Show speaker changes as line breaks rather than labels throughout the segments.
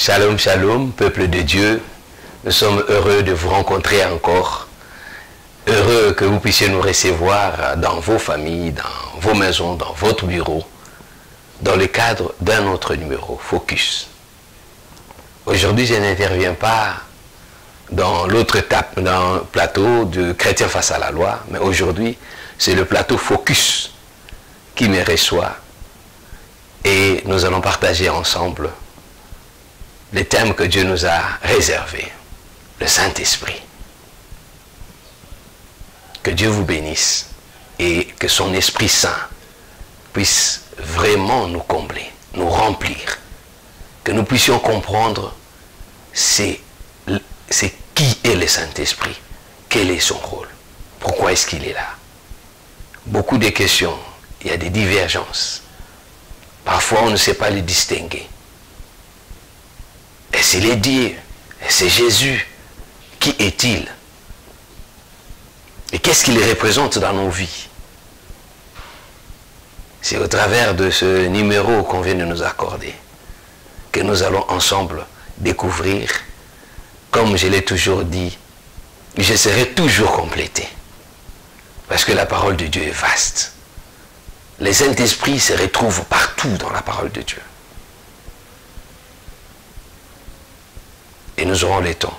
Shalom, shalom, peuple de Dieu. Nous sommes heureux de vous rencontrer encore. Heureux que vous puissiez nous recevoir dans vos familles, dans vos maisons, dans votre bureau, dans le cadre d'un autre numéro, Focus. Aujourd'hui, je n'interviens pas dans l'autre tape, dans le plateau de Chrétiens face à la loi, mais aujourd'hui, c'est le plateau Focus qui me reçoit et nous allons partager ensemble les thèmes que Dieu nous a réservés. Le Saint-Esprit. Que Dieu vous bénisse et que son Esprit Saint puisse vraiment nous combler, nous remplir. Que nous puissions comprendre c'est qui est le Saint-Esprit, quel est son rôle, pourquoi est-ce qu'il est là. Beaucoup de questions, il y a des divergences. Parfois on ne sait pas les distinguer. Est-ce qu'il est Dieu? Est-ce c'est Jésus? Qui est-il? Et qu'est-ce qu'il représente dans nos vies? C'est au travers de ce numéro qu'on vient de nous accorder que nous allons ensemble découvrir, comme je l'ai toujours dit, je serai toujours complété. Parce que la parole de Dieu est vaste. Les Saint-Esprit se retrouvent partout dans la parole de Dieu. Et nous aurons le temps.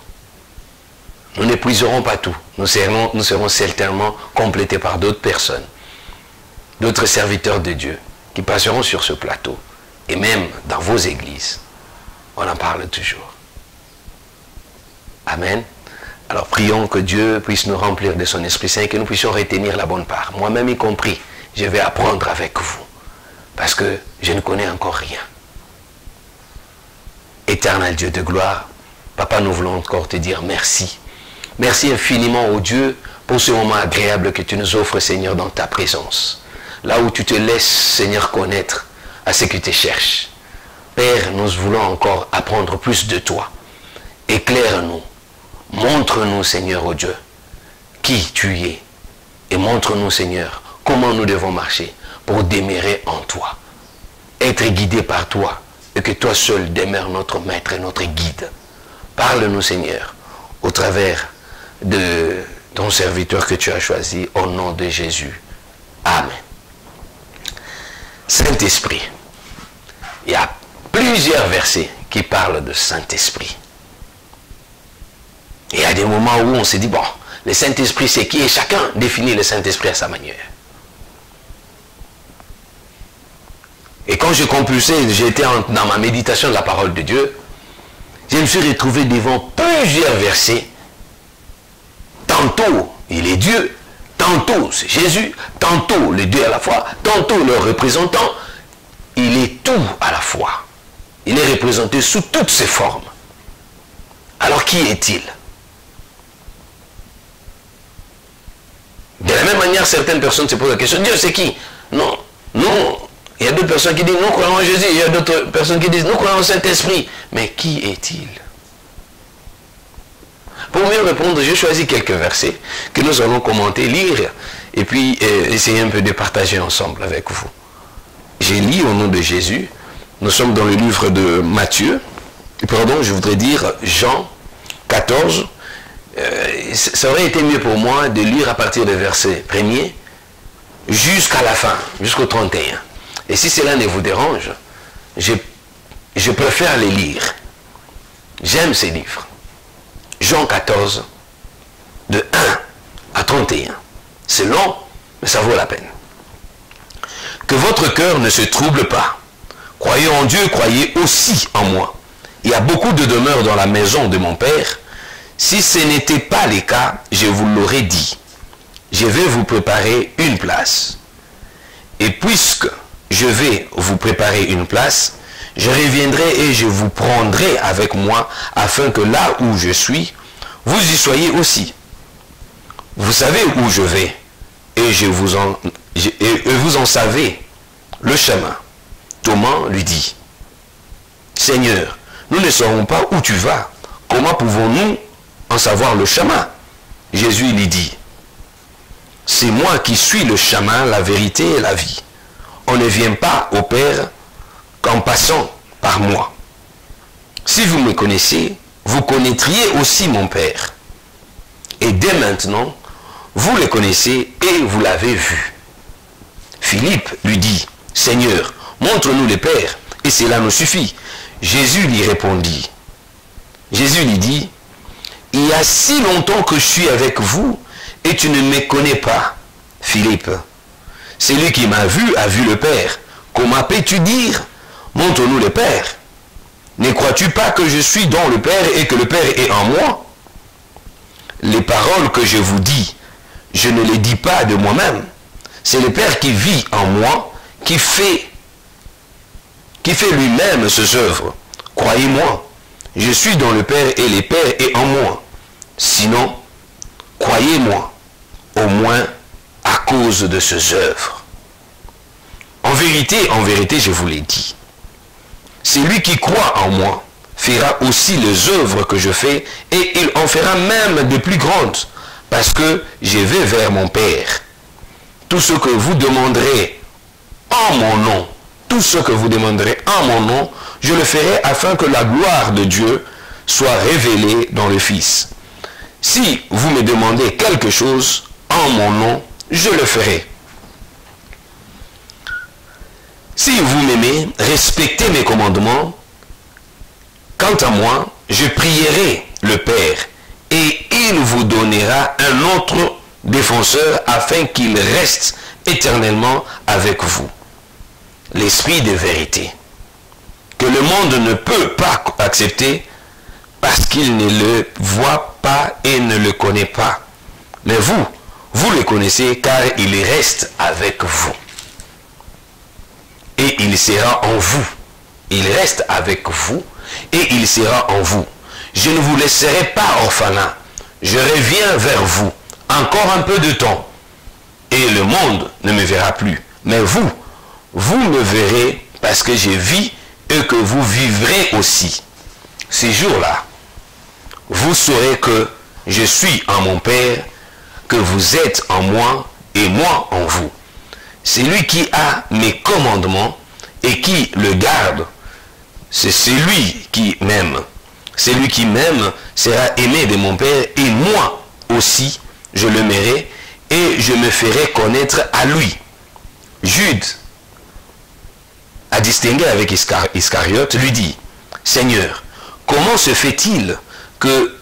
Nous n'épuiserons pas tout. Nous serons certainement complétés par d'autres personnes, d'autres serviteurs de Dieu qui passeront sur ce plateau. Et même dans vos églises, on en parle toujours. Amen. Alors prions que Dieu puisse nous remplir de son Esprit Saint et que nous puissions retenir la bonne part. Moi-même y compris, je vais apprendre avec vous. Parce que je ne connais encore rien. Éternel Dieu de gloire, Papa, nous voulons encore te dire merci. Merci infiniment, ô Dieu, pour ce moment agréable que tu nous offres, Seigneur, dans ta présence. Là où tu te laisses, Seigneur, connaître à ceux qui te cherchent. Père, nous voulons encore apprendre plus de toi. Éclaire-nous. Montre-nous, Seigneur, ô Dieu, qui tu es. Et montre-nous, Seigneur, comment nous devons marcher pour demeurer en toi. Être guidé par toi. Et que toi seul demeures notre maître et notre guide. Parle-nous, Seigneur, au travers de ton serviteur que tu as choisi, au nom de Jésus. Amen. Saint-Esprit. Il y a plusieurs versets qui parlent de Saint-Esprit. Il y a des moments où on se dit, bon, le Saint-Esprit c'est qui? Et chacun définit le Saint-Esprit à sa manière. Et quand je compulsais, j'étais dans ma méditation de la parole de Dieu, je me suis retrouvé devant plusieurs versets. Tantôt, il est Dieu, tantôt, c'est Jésus, tantôt, les deux à la fois, tantôt, le représentant. Il est tout à la fois. Il est représenté sous toutes ses formes. Alors, qui est-il? De la même manière, certaines personnes se posent la question, Dieu, c'est qui? Non, non. Il y a d'autres personnes qui disent, nous croyons en Jésus. Il y a d'autres personnes qui disent, nous croyons au Saint-Esprit. Mais qui est-il? Pour mieux répondre, j'ai choisi quelques versets que nous allons commenter, lire, et puis essayer un peu de partager ensemble avec vous. J'ai lu au nom de Jésus. Nous sommes dans le livre de Matthieu. Pardon, je voudrais dire Jean 14. Ça aurait été mieux pour moi de lire à partir du verset 1er jusqu'à la fin, jusqu'au 31. Et si cela ne vous dérange, je préfère les lire. J'aime ces livres. Jean 14, de 1 à 31. C'est long, mais ça vaut la peine. Que votre cœur ne se trouble pas. Croyez en Dieu, croyez aussi en moi. Il y a beaucoup de demeures dans la maison de mon Père. Si ce n'était pas le cas, je vous l'aurais dit. Je vais vous préparer une place. Et puisque je vais vous préparer une place, je reviendrai et je vous prendrai avec moi, afin que là où je suis, vous y soyez aussi. Vous savez où je vais, et vous en savez le chemin. Thomas lui dit, Seigneur, nous ne saurons pas où tu vas. Comment pouvons-nous en savoir le chemin? Jésus lui dit, c'est moi qui suis le chemin, la vérité et la vie. On ne vient pas au Père qu'en passant par moi. si vous me connaissez, vous connaîtriez aussi mon Père. Et dès maintenant, vous le connaissez et vous l'avez vu. Philippe lui dit, Seigneur, montre-nous le Père, et cela nous suffit. Jésus lui répondit. Jésus lui dit, il y a si longtemps que je suis avec vous, et tu ne me connais pas, Philippe. Celui qui m'a vu a vu le Père. Comment peux-tu dire, montre-nous le Père? Ne crois-tu pas que je suis dans le Père et que le Père est en moi? Les paroles que je vous dis, je ne les dis pas de moi-même. C'est le Père qui vit en moi, qui fait lui-même ses œuvres. Croyez-moi, je suis dans le Père et le Père est en moi. Sinon, croyez-moi, au moins à cause de ses œuvres. En vérité, je vous l'ai dit. Celui qui croit en moi fera aussi les œuvres que je fais et il en fera même de plus grandes parce que je vais vers mon Père. Tout ce que vous demanderez en mon nom, tout ce que vous demanderez en mon nom, je le ferai afin que la gloire de Dieu soit révélée dans le Fils. Si vous me demandez quelque chose en mon nom, je le ferai. Si vous m'aimez, respectez mes commandements. Quant à moi, je prierai le Père et il vous donnera un autre défenseur afin qu'il reste éternellement avec vous. L'Esprit de vérité, que le monde ne peut pas accepter parce qu'il ne le voit pas et ne le connaît pas. Mais vous, vous le connaissez car il reste avec vous. Et il sera en vous. Il reste avec vous et il sera en vous. Je ne vous laisserai pas orphelin. Je reviens vers vous. Encore un peu de temps. Et le monde ne me verra plus. Mais vous, vous me verrez parce que je vis et que vous vivrez aussi. Ces jours-là, vous saurez que je suis en mon Père, que vous êtes en moi et moi en vous. Celui qui a mes commandements et qui le garde, c'est celui qui m'aime. Celui qui m'aime sera aimé de mon Père et moi aussi, je l'aimerai et je me ferai connaître à lui. Jude, à distinguer avec Iscariote, lui dit, Seigneur, comment se fait-il que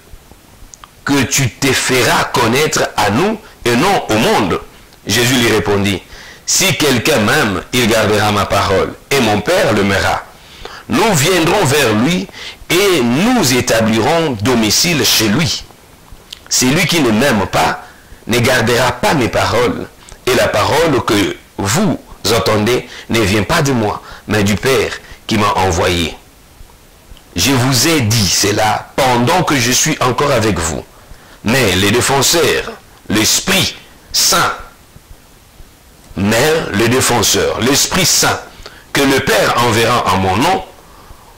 tu te feras connaître à nous et non au monde? Jésus lui répondit, si quelqu'un m'aime, il gardera ma parole, et mon Père l'aimera. Nous viendrons vers lui, et nous établirons domicile chez lui. Celui qui ne m'aime pas, ne gardera pas mes paroles, et la parole que vous entendez ne vient pas de moi, mais du Père qui m'a envoyé. Je vous ai dit cela pendant que je suis encore avec vous. Mais les défenseurs, l'Esprit Saint, l'Esprit Saint, que le Père enverra en mon nom,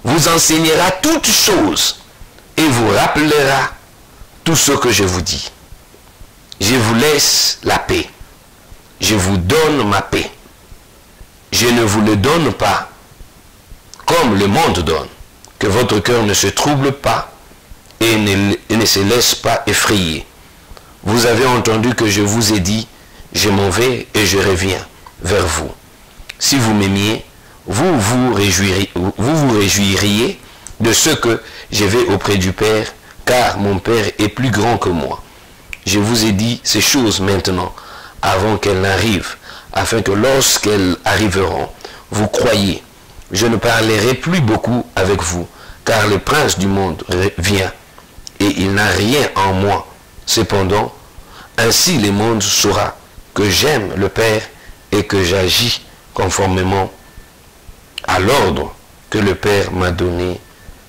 vous enseignera toutes choses et vous rappellera tout ce que je vous dis. Je vous laisse la paix. Je vous donne ma paix. Je ne vous le donne pas comme le monde donne. Que votre cœur ne se trouble pas et ne se laisse pas effrayer. Vous avez entendu que je vous ai dit, je m'en vais et je reviens vers vous. Si vous m'aimiez, vous vous réjouiriez de ce que je vais auprès du Père, car mon Père est plus grand que moi. Je vous ai dit ces choses maintenant, avant qu'elles n'arrivent, afin que lorsqu'elles arriveront, vous croyiez. Je ne parlerai plus beaucoup avec vous, car le prince du monde vient, et il n'a rien en moi. Cependant, ainsi le monde saura que j'aime le Père et que j'agis conformément à l'ordre que le Père m'a donné.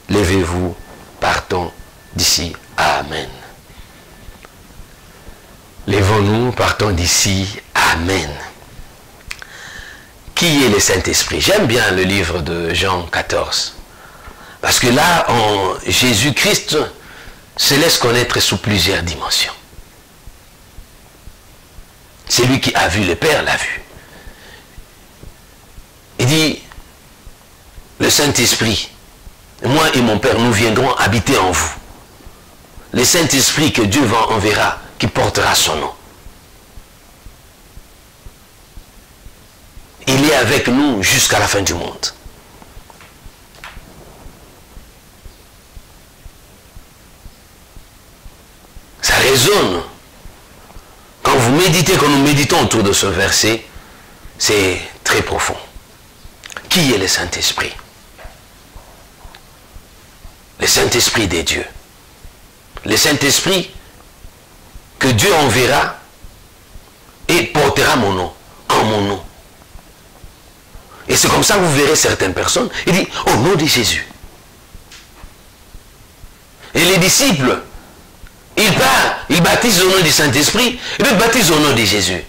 Levez-vous, partons d'ici. Amen. Lèvons-nous, partons d'ici. Amen. Qui est le Saint-Esprit? J'aime bien le livre de Jean 14. Parce que là, Jésus-Christ se laisse connaître sous plusieurs dimensions. Celui qui a vu le Père l'a vu. Il dit, le Saint-Esprit, moi et mon Père, nous viendrons habiter en vous. Le Saint-Esprit que Dieu enverra, qui portera son nom. Il est avec nous jusqu'à la fin du monde. Ça résonne. Quand vous méditez, quand nous méditons autour de ce verset, c'est très profond. Qui est le Saint-Esprit? Le Saint-Esprit des dieux. Le Saint-Esprit que Dieu enverra et portera mon nom, en mon nom. Et c'est comme ça que vous verrez certaines personnes, il dit, au nom de Jésus. Et les disciples, ils partent, ils baptisent au nom du Saint-Esprit, et ils baptisent au nom de Jésus.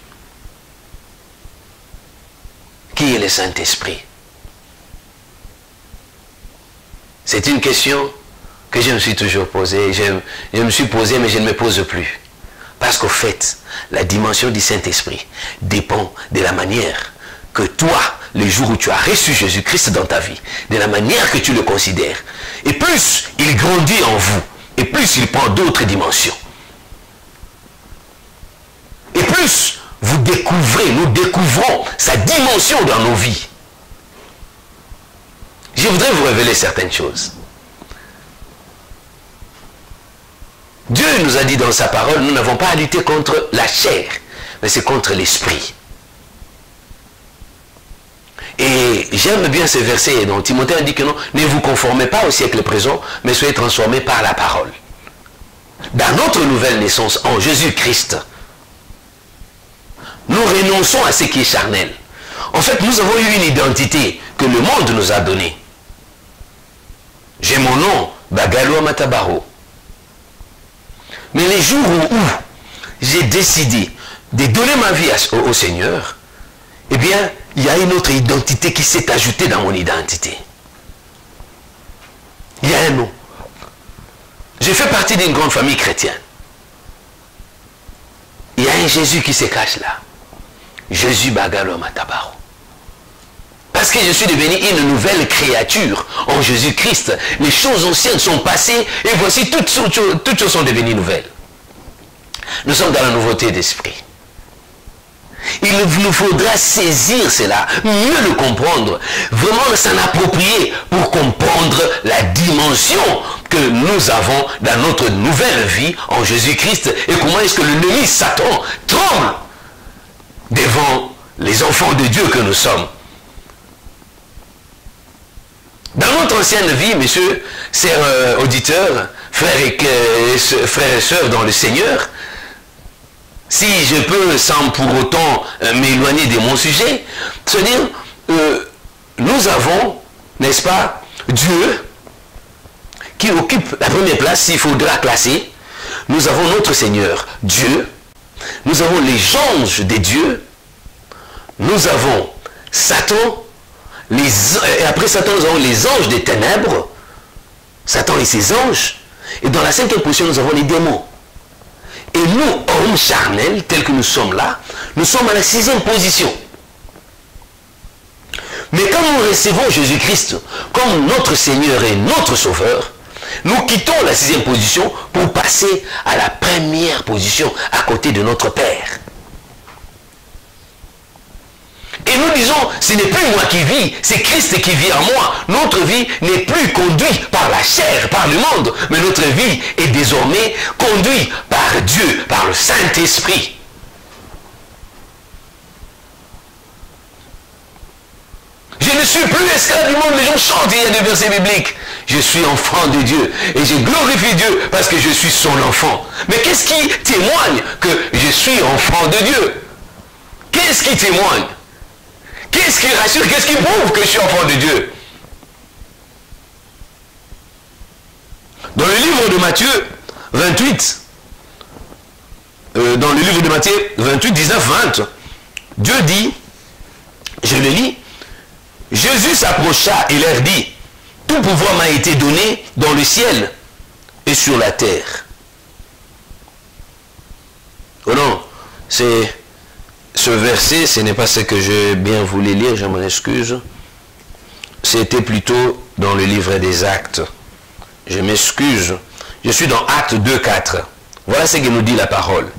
Qui est le Saint-Esprit? C'est une question que je me suis toujours posée. Je me suis posé, mais je ne me pose plus. Parce qu'au fait, la dimension du Saint-Esprit dépend de la manière que toi, le jour où tu as reçu Jésus-Christ dans ta vie, de la manière que tu le considères. Et plus il grandit en vous, et plus il prend d'autres dimensions. Et plus vous découvrez, nous découvrons sa dimension dans nos vies. Je voudrais vous révéler certaines choses. Dieu nous a dit dans sa parole, nous n'avons pas à lutter contre la chair, mais c'est contre l'esprit. Et j'aime bien ce verset dont Timothée a dit que non, ne vous conformez pas au siècle présent, mais soyez transformés par la parole. Dans notre nouvelle naissance en Jésus-Christ, nous renonçons à ce qui est charnel. En fait, nous avons eu une identité que le monde nous a donnée. J'ai mon nom, Bagalo Matabaro. Mais les jours où j'ai décidé de donner ma vie au Seigneur, eh bien, il y a une autre identité qui s'est ajoutée dans mon identité. Il y a un nom. Je fais partie d'une grande famille chrétienne. Il y a un Jésus qui se cache là. Jésus Bagalo Matabaro. Parce que je suis devenu une nouvelle créature en Jésus-Christ. Les choses anciennes sont passées et voici toutes choses sont devenues nouvelles. Nous sommes dans la nouveauté d'esprit. Il nous faudra saisir cela, mieux le comprendre, vraiment s'en approprier pour comprendre la dimension que nous avons dans notre nouvelle vie en Jésus-Christ et comment est-ce que l'ennemi Satan tremble devant les enfants de Dieu que nous sommes. Dans notre ancienne vie, messieurs, chers auditeurs, frères et sœurs dans le Seigneur, si je peux, sans pour autant m'éloigner de mon sujet, c'est-à-dire, nous avons, n'est-ce pas, Dieu, qui occupe la première place, s'il faudra classer. Nous avons notre Seigneur, Dieu. Nous avons les anges de Dieu. Nous avons Satan. Et après Satan, nous avons les anges des ténèbres. Satan et ses anges. Et dans la cinquième position, nous avons les démons. Et nous, hommes charnels, tels que nous sommes là, nous sommes à la sixième position. Mais quand nous recevons Jésus-Christ comme notre Seigneur et notre Sauveur, nous quittons la sixième position pour passer à la première position à côté de notre Père. Et nous disons, ce n'est plus moi qui vis, c'est Christ qui vit en moi. Notre vie n'est plus conduite par la chair, par le monde, mais notre vie est désormais conduite par Dieu, par le Saint-Esprit. Je ne suis plus esclave du monde, les gens chantent, il y a des versets bibliques. Je suis enfant de Dieu et je glorifie Dieu parce que je suis son enfant. Mais qu'est-ce qui témoigne que je suis enfant de Dieu? Qu'est-ce qui témoigne? Qu'est-ce qui rassure? Qu'est-ce qui prouve que je suis enfant de Dieu? Dans le livre de Matthieu 28, dans le livre de Matthieu 28, 19, 20, Dieu dit, je le lis, Jésus s'approcha et leur dit, tout pouvoir m'a été donné dans le ciel et sur la terre. Oh non, c'est... Ce verset, ce n'est pas ce que j'ai bien voulu lire, je m'en excuse. c'était plutôt dans le livre des Actes. Je m'excuse. Je suis dans Actes 2:4. Voilà ce que nous dit la parole.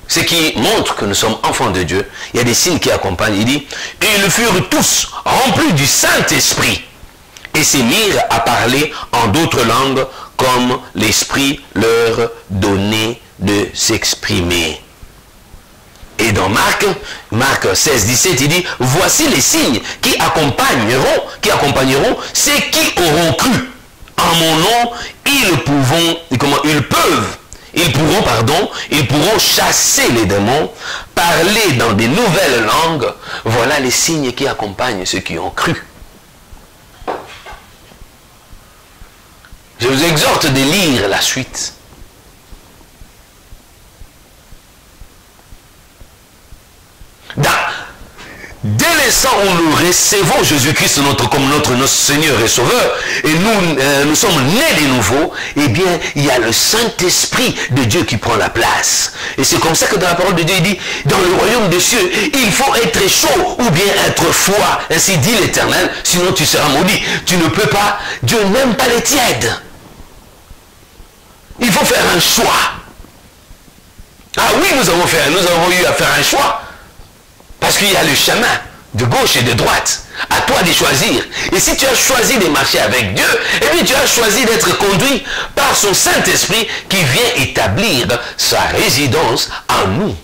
Ce qui montre que nous sommes enfants de Dieu. Il y a des signes qui accompagnent. Il dit, et ils furent tous remplis du Saint-Esprit et se mirent à parler en d'autres langues comme l'Esprit leur donnait de s'exprimer. Et dans Marc 16:17, il dit, voici les signes qui accompagneront ceux qui auront cru. En mon nom, ils pourront chasser les démons, parler dans des nouvelles langues. Voilà les signes qui accompagnent ceux qui ont cru. Je vous exhorte de lire la suite. Dès l'instant où nous recevons Jésus-Christ comme notre Seigneur et Sauveur, et nous sommes nés de nouveau, eh bien, il y a le Saint-Esprit de Dieu qui prend la place. Et c'est comme ça que dans la parole de Dieu, il dit, dans le royaume des cieux, il faut être chaud ou bien être froid. Ainsi dit l'Éternel, sinon tu seras maudit. Tu ne peux pas, Dieu n'aime pas les tièdes. Il faut faire un choix. Ah oui, nous avons eu à faire un choix. Parce qu'il y a le chemin de gauche et de droite. À toi de choisir. Et si tu as choisi de marcher avec Dieu, eh bien tu as choisi d'être conduit par son Saint-Esprit qui vient établir sa résidence en nous.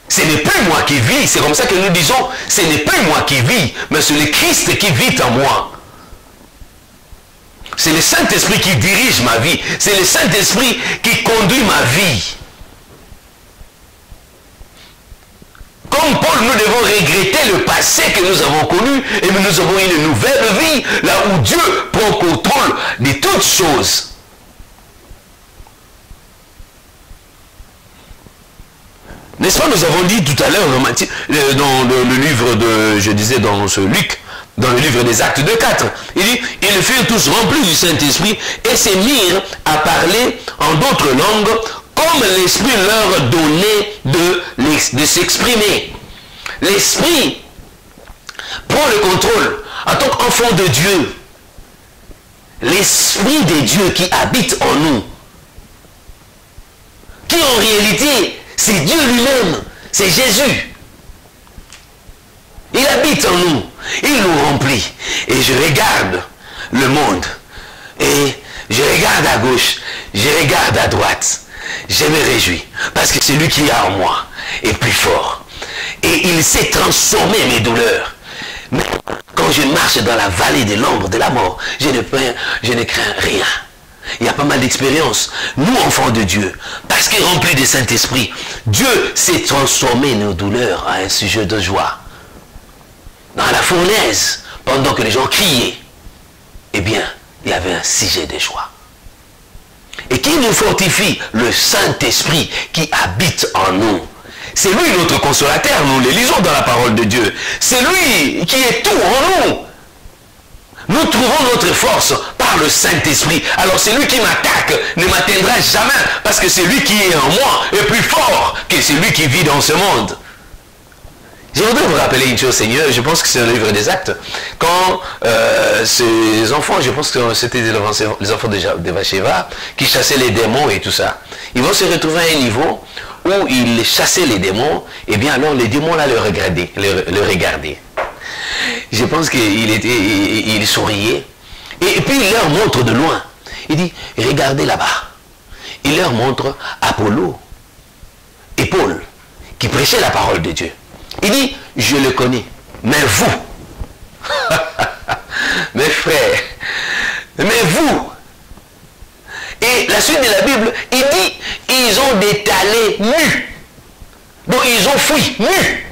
Ce n'est plus moi qui vis. C'est comme ça que nous disons, ce n'est plus moi qui vis, mais c'est le Christ qui vit en moi. C'est le Saint-Esprit qui dirige ma vie. C'est le Saint-Esprit qui conduit ma vie. Comme Paul, nous devons regretter le passé que nous avons connu et nous avons une nouvelle vie, là où Dieu prend contrôle de toutes choses. N'est-ce pas, nous avons dit tout à l'heure dans le livre de, je disais dans ce Luc, dans le livre des Actes 2:4, il dit, ils furent tous remplis du Saint-Esprit et se mirent à parler en d'autres langues comme l'Esprit leur donnait de s'exprimer. L'Esprit prend le contrôle en tant qu'enfant de Dieu. L'Esprit de Dieu qui habite en nous, qui en réalité, c'est Dieu lui-même, c'est Jésus. Il habite en nous, il nous remplit. Et je regarde le monde, et je regarde à gauche, je regarde à droite. Je me réjouis parce que celui qui est en moi est plus fort. Et il sait transformer mes douleurs. Mais quand je marche dans la vallée de l'ombre de la mort, je ne crains rien. Il y a pas mal d'expériences. Nous, enfants de Dieu, parce qu'il est rempli de Saint-Esprit, Dieu sait transformer nos douleurs en un sujet de joie. Dans la fournaise, pendant que les gens criaient, eh bien, il y avait un sujet de joie. Et qui nous fortifie? Le Saint-Esprit qui habite en nous. C'est lui notre consolateur, nous le lisons dans la parole de Dieu. C'est lui qui est tout en nous. Nous trouvons notre force par le Saint-Esprit. Alors celui qui m'attaque ne m'atteindra jamais, parce que celui qui est en moi est plus fort que celui qui vit dans ce monde. Je voudrais vous rappeler une chose, Seigneur, je pense que c'est le livre des Actes, quand ces enfants, je pense que c'était les enfants de Vacheva, qui chassaient les démons et tout ça, ils vont se retrouver à un niveau où ils chassaient les démons, et bien alors les démons là le regardaient. Je pense qu'il souriait, et puis il leur montre de loin, il dit, regardez là-bas, il leur montre Apollo et Paul, qui prêchaient la parole de Dieu. Il dit, je le connais, mais vous, mes frères, mais vous, et la suite de la Bible, il dit, ils ont détalé nus, donc ils ont fui nus.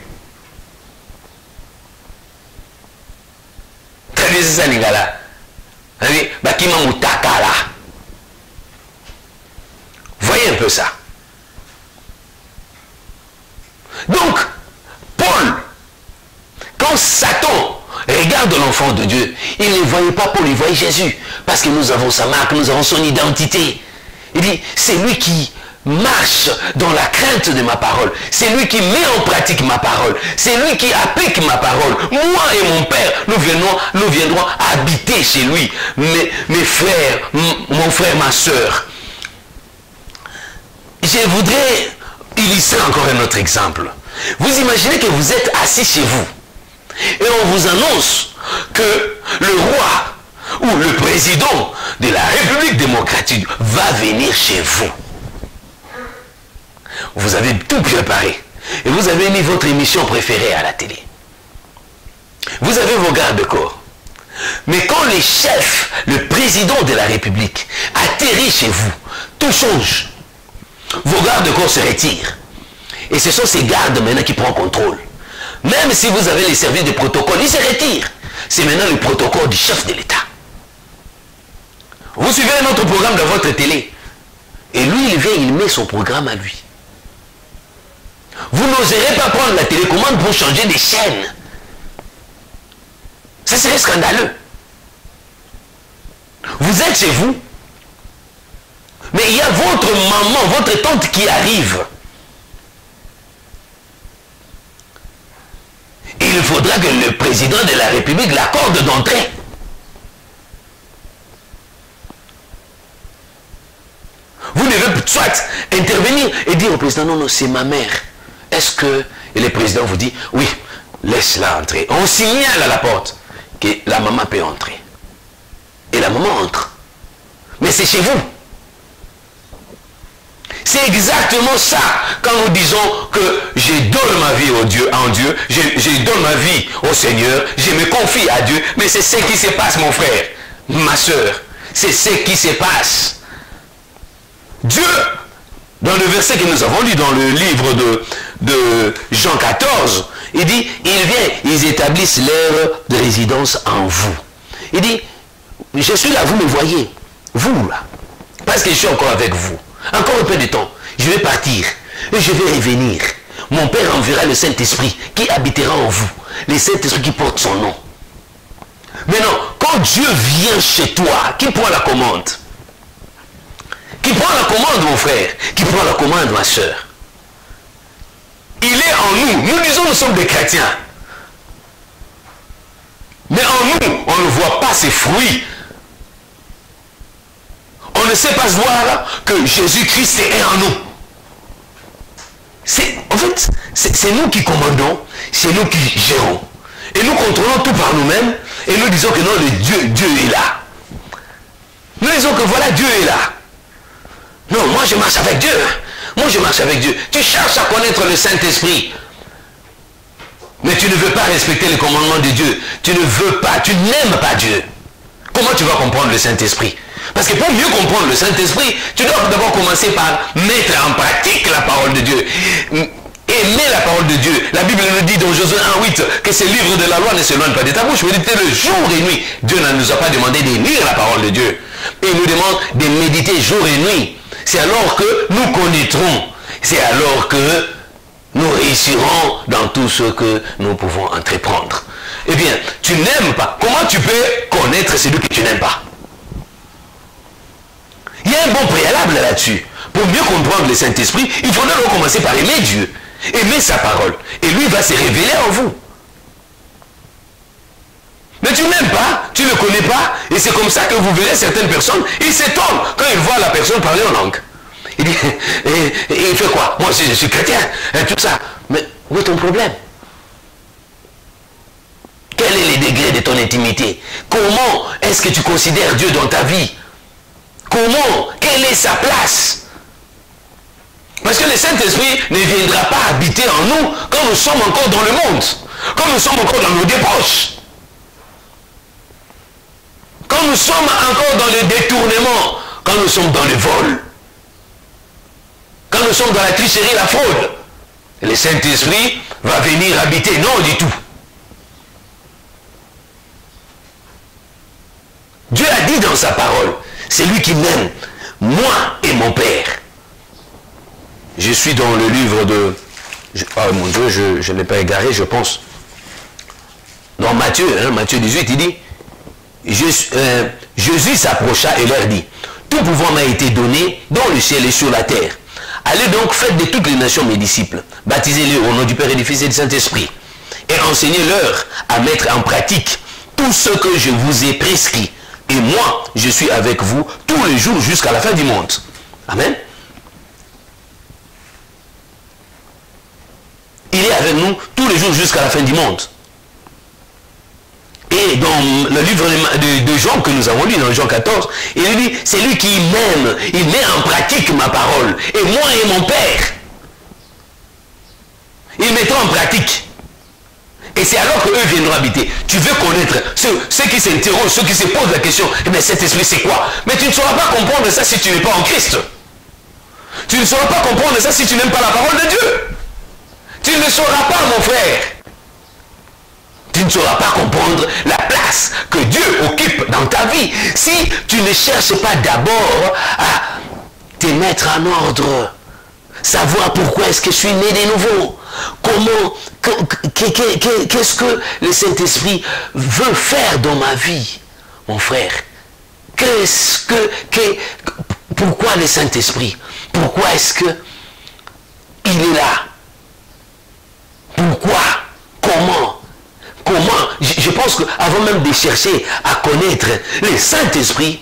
Très bien, c'est ça, les gars là. Voyez un peu ça. Donc, Paul, quand Satan regarde l'enfant de Dieu, il ne voyait pas Paul, il voyait Jésus. Parce que nous avons sa marque, nous avons son identité. Il dit, c'est lui qui marche dans la crainte de ma parole, celui qui met en pratique ma parole, celui qui applique ma parole, moi et mon Père, nous viendrons habiter chez lui. Mes frères, mon frère, ma soeur, je voudrais illustrer encore un autre exemple. Vous imaginez que vous êtes assis chez vous et on vous annonce que le roi ou le président de la République démocratique va venir chez vous. Vous avez tout préparé et vous avez mis votre émission préférée à la télé. Vous avez vos gardes-corps. Mais quand le chef, le président de la République atterrit chez vous, tout change. Vos gardes-corps se retirent. Et ce sont ces gardes maintenant qui prennent contrôle. Même si vous avez les services de protocole, ils se retirent. C'est maintenant le protocole du chef de l'État. Vous suivez un autre programme dans votre télé. Et lui, il vient, il met son programme à lui. Vous n'oserez pas prendre la télécommande pour changer des chaînes. Ça serait scandaleux. Vous êtes chez vous, mais il y a votre maman, votre tante qui arrive. Il faudra que le président de la République l'accorde d'entrée. Vous devez soit intervenir et dire au président, non, non, c'est ma mère. Est-ce que le président vous dit, oui, laisse-la entrer. On signale à la porte que la maman peut entrer. Et la maman entre. Mais c'est chez vous. C'est exactement ça quand nous disons que je donne ma vie en Dieu, je donne ma vie au Seigneur, je me confie à Dieu, mais c'est ce qui se passe, mon frère, ma soeur, c'est ce qui se passe. Dieu, dans le verset que nous avons lu dans le livre de Jean 14, il dit, ils viennent, ils établissent leur de résidence en vous. Il dit, je suis là, vous me voyez, vous là, parce que je suis encore avec vous. Encore un peu de temps, je vais partir et je vais revenir. Mon Père enverra le Saint-Esprit qui habitera en vous. Le Saint-Esprit qui porte son nom. Maintenant, quand Dieu vient chez toi, qui prend la commande? Qui prend la commande, mon frère? Qui prend la commande, ma soeur? Il est en nous. Nous disons nous sommes des chrétiens. Mais en nous, on ne voit pas ses fruits. On ne sait pas voir que Jésus-Christ est en nous. En fait, c'est nous qui commandons, c'est nous qui gérons. Et nous contrôlons tout par nous-mêmes et nous disons que non, Dieu est là. Nous disons que voilà, Dieu est là. Non, moi je marche avec Dieu. Moi je marche avec Dieu. Tu cherches à connaître le Saint-Esprit. Mais tu ne veux pas respecter les commandements de Dieu. Tu ne veux pas, tu n'aimes pas Dieu. Comment tu vas comprendre le Saint-Esprit? Parce que pour mieux comprendre le Saint-Esprit, tu dois d'abord commencer par mettre en pratique la parole de Dieu. Aimer la parole de Dieu. La Bible nous dit dans Josué 1:8 que ce livre de la loi ne s'éloigne pas de ta bouche. Méditer le jour et nuit. Dieu ne nous a pas demandé de lire la parole de Dieu. Il nous demande de méditer jour et nuit. C'est alors que nous connaîtrons. C'est alors que nous réussirons dans tout ce que nous pouvons entreprendre. Eh bien, tu n'aimes pas. Comment tu peux connaître celui que tu n'aimes pas? Il y a un bon préalable là-dessus. Pour mieux comprendre le Saint-Esprit, il faudra commencer par aimer Dieu, aimer sa parole. Et lui va se révéler en vous. Mais tu n'aimes pas, tu ne le connais pas, et c'est comme ça que vous verrez certaines personnes, ils s'étonnent quand ils voient la personne parler en langue. Il dit, et il fait quoi? Moi aussi je suis chrétien, et tout ça. Mais où est ton problème? Quel est le degré de ton intimité? Comment est-ce que tu considères Dieu dans ta vie? Comment? Quelle est sa place? Parce que le Saint-Esprit ne viendra pas habiter en nous quand nous sommes encore dans le monde, quand nous sommes encore dans nos débauches, quand nous sommes encore dans le détournement, quand nous sommes dans le vol, quand nous sommes dans la tricherie, la fraude. Le Saint-Esprit va venir habiter, non du tout. Dieu a dit dans sa parole, c'est lui qui m'aime, moi et mon Père. Je suis dans le livre de... Oh mon Dieu, je ne l'ai pas égaré, je pense. Dans Matthieu, Matthieu 18, il dit, Jésus s'approcha et leur dit, tout pouvoir m'a été donné dans le ciel et sur la terre. Allez donc, faites de toutes les nations mes disciples. Baptisez-les au nom du Père et du Fils et du Saint-Esprit. Et enseignez-leur à mettre en pratique tout ce que je vous ai prescrit. Et moi, je suis avec vous tous les jours jusqu'à la fin du monde. Amen. Il est avec nous tous les jours jusqu'à la fin du monde. Et dans le livre de Jean que nous avons lu, dans Jean 14, il dit, c'est lui qui m'aime, il met en pratique ma parole. Et moi et mon Père, il mettra en pratique. Et c'est alors qu'eux viendront habiter. Tu veux connaître ceux qui s'interrogent, ceux qui se posent la question, mais cet esprit c'est quoi? Mais tu ne sauras pas comprendre ça si tu n'es pas en Christ. Tu ne sauras pas comprendre ça si tu n'aimes pas la parole de Dieu. Tu ne sauras pas, mon frère. Tu ne sauras pas comprendre la place que Dieu occupe dans ta vie si tu ne cherches pas d'abord à te mettre en ordre. Savoir pourquoi est-ce que je suis né de nouveau. Comment, qu'est-ce que le Saint-Esprit veut faire dans ma vie, mon frère? Pourquoi le Saint-Esprit? Pourquoi est-ce que il est là? Pourquoi? Comment? Je pense qu'avant même de chercher à connaître le Saint-Esprit,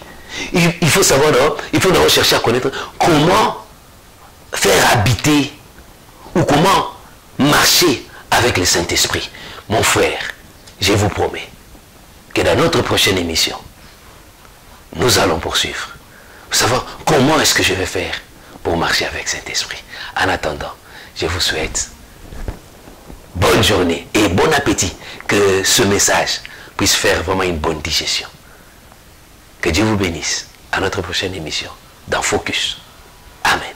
il faut savoir, il faut d'abord chercher à connaître comment faire habiter ou comment marcher avec le Saint-Esprit. Mon frère, je vous promets que dans notre prochaine émission, nous allons poursuivre. Savoir comment est-ce que je vais faire pour marcher avec Saint-Esprit. En attendant, je vous souhaite bonne journée et bon appétit. Que ce message puisse faire vraiment une bonne digestion. Que Dieu vous bénisse. À notre prochaine émission dans Focus. Amen.